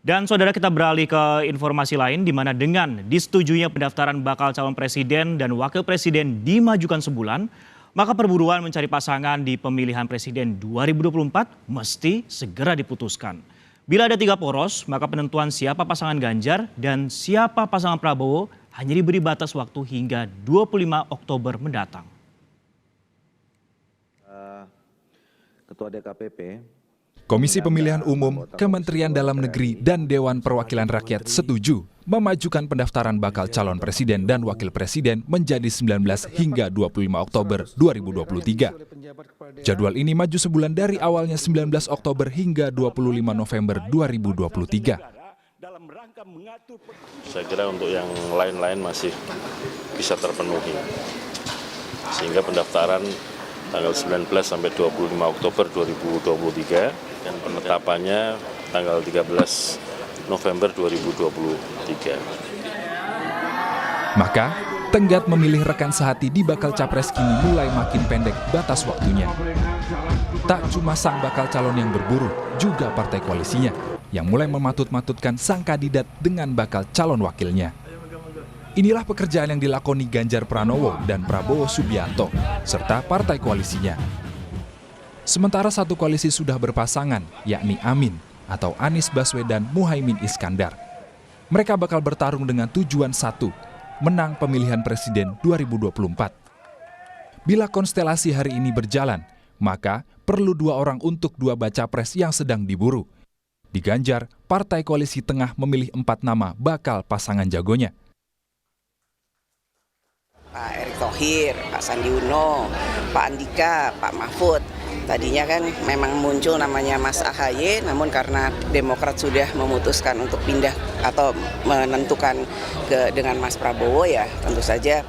Dan saudara, kita beralih ke informasi lain di mana dengan disetujuinya pendaftaran bakal calon presiden dan wakil presiden dimajukan sebulan, maka perburuan mencari pasangan di pemilihan presiden 2024 mesti segera diputuskan. Bila ada 3 poros, maka penentuan siapa pasangan Ganjar dan siapa pasangan Prabowo hanya diberi batas waktu hingga 25 Oktober mendatang. Ketua DKPP, Komisi Pemilihan Umum, Kementerian Dalam Negeri, dan Dewan Perwakilan Rakyat setuju memajukan pendaftaran bakal calon presiden dan wakil presiden menjadi 19 hingga 25 Oktober 2023. Jadwal ini maju sebulan dari awalnya 19 Oktober hingga 25 November 2023. Saya kira untuk yang lain-lain masih bisa terpenuhi, sehingga pendaftaran tanggal 19 sampai 25 Oktober 2023 dan penetapannya tanggal 13 November 2023. Maka, tenggat memilih rekan sehati di bakal capres kini mulai makin pendek batas waktunya. Tak cuma sang bakal calon yang berburu, juga partai koalisinya yang mulai mematut-matutkan sang kandidat dengan bakal calon wakilnya. Inilah pekerjaan yang dilakoni Ganjar Pranowo dan Prabowo Subianto, serta partai koalisinya. Sementara satu koalisi sudah berpasangan, yakni Amin atau Anies Baswedan Muhaimin Iskandar. Mereka bakal bertarung dengan tujuan satu, menang pemilihan presiden 2024. Bila konstelasi hari ini berjalan, maka perlu 2 orang untuk 2 baca pres yang sedang diburu. Di Ganjar, partai koalisi tengah memilih 4 nama bakal pasangan jagonya. Pak Erick Thohir, Pak Sandi Uno, Pak Andika, Pak Mahfud. Tadinya kan memang muncul namanya Mas AHY, namun karena Demokrat sudah memutuskan untuk pindah atau menentukan dengan Mas Prabowo, ya tentu saja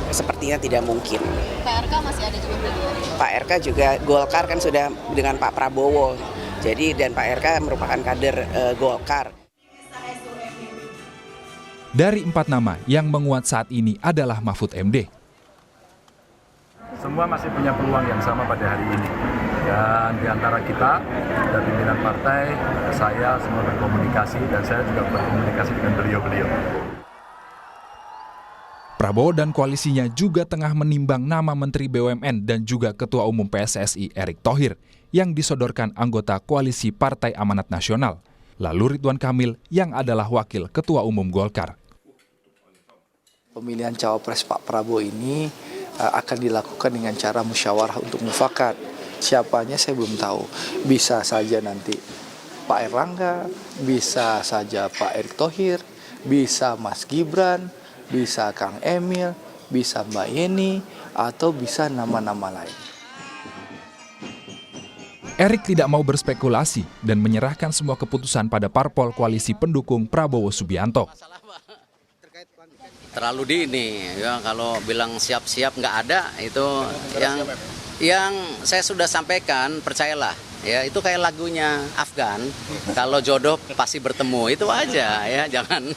sepertinya tidak mungkin. Pak RK masih ada juga? Pak RK juga, Golkar kan sudah dengan Pak Prabowo, jadi dan Pak RK merupakan kader Golkar. Dari 4 nama yang menguat saat ini adalah Mahfud MD. Semua masih punya peluang yang sama pada hari ini. Dan di antara kita, dari pimpinan partai, saya semua berkomunikasi dan saya juga berkomunikasi dengan beliau-beliau. Prabowo dan koalisinya juga tengah menimbang nama Menteri BUMN dan juga Ketua Umum PSSI Erick Thohir yang disodorkan anggota koalisi Partai Amanat Nasional, lalu Ridwan Kamil yang adalah Wakil Ketua Umum Golkar. Pemilihan cawapres Pak Prabowo ini akan dilakukan dengan cara musyawarah untuk mufakat. Siapanya saya belum tahu. Bisa saja nanti Pak Erlangga, bisa saja Pak Erick Thohir, bisa Mas Gibran, bisa Kang Emil, bisa Mbak Yeni, atau bisa nama-nama lain. Erick tidak mau berspekulasi dan menyerahkan semua keputusan pada parpol koalisi pendukung Prabowo Subianto. Terlalu dini, ya, kalau bilang siap-siap nggak ada, itu yang saya sudah sampaikan, percayalah, ya itu kayak lagunya Afgan, kalau jodoh pasti bertemu, itu aja ya, jangan.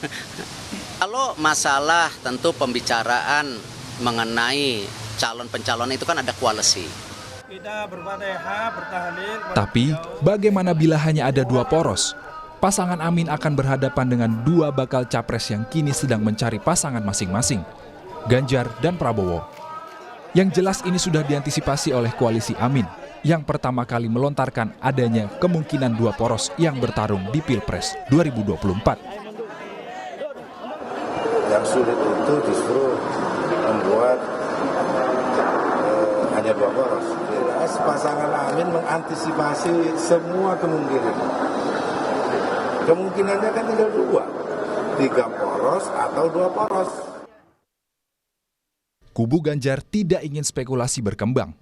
Kalau masalah tentu pembicaraan mengenai calon pencalon itu kan ada koalisi. Tapi bagaimana bila hanya ada 2 poros? Pasangan Amin akan berhadapan dengan 2 bakal capres yang kini sedang mencari pasangan masing-masing, Ganjar dan Prabowo. Yang jelas ini sudah diantisipasi oleh koalisi Amin, yang pertama kali melontarkan adanya kemungkinan 2 poros yang bertarung di Pilpres 2024. yang sulit itu justru membuat hanya 2 poros. Jelas pasangan Amin mengantisipasi semua kemungkinan. Kemungkinannya kan tinggal 2, 3 poros atau 2 poros. Kubu Ganjar tidak ingin spekulasi berkembang.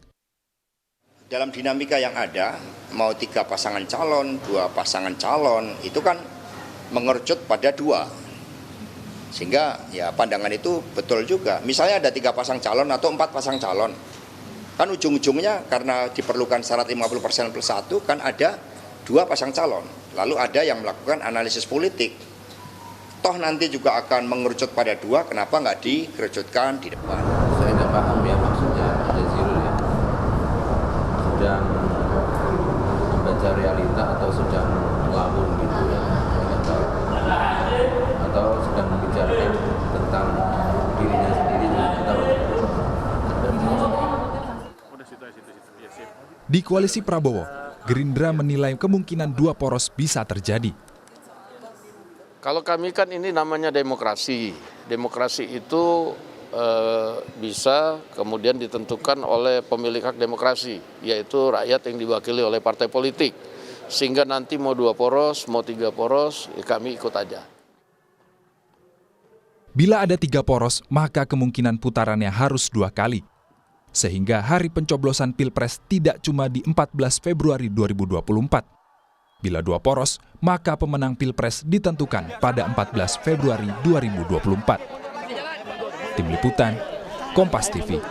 Dalam dinamika yang ada, mau 3 pasangan calon, 2 pasangan calon, itu kan mengerucut pada 2. Sehingga ya pandangan itu betul juga. Misalnya ada 3 pasang calon atau 4 pasang calon. Kan ujung-ujungnya karena diperlukan syarat 50% plus 1, kan ada 2 pasang calon. Lalu ada yang melakukan analisis politik. Toh nanti juga akan mengerucut pada 2, kenapa nggak dikerucutkan di depan? Saya nggak paham ya maksudnya Pak Jazirul ya. Sedang membaca realita atau sedang ngelamun gitu ya. Di koalisi Prabowo, Gerindra menilai kemungkinan 2 poros bisa terjadi. Kalau kami kan ini namanya demokrasi. Demokrasi itu bisa kemudian ditentukan oleh pemilik hak demokrasi, yaitu rakyat yang diwakili oleh partai politik. Sehingga nanti mau 2 poros, mau 3 poros, ya kami ikut aja. Bila ada 3 poros, maka kemungkinan putarannya harus 2 kali. Sehingga hari pencoblosan Pilpres tidak cuma di 14 Februari 2024. Bila 2 poros, maka pemenang Pilpres ditentukan pada 14 Februari 2024. Tim Liputan, Kompas TV.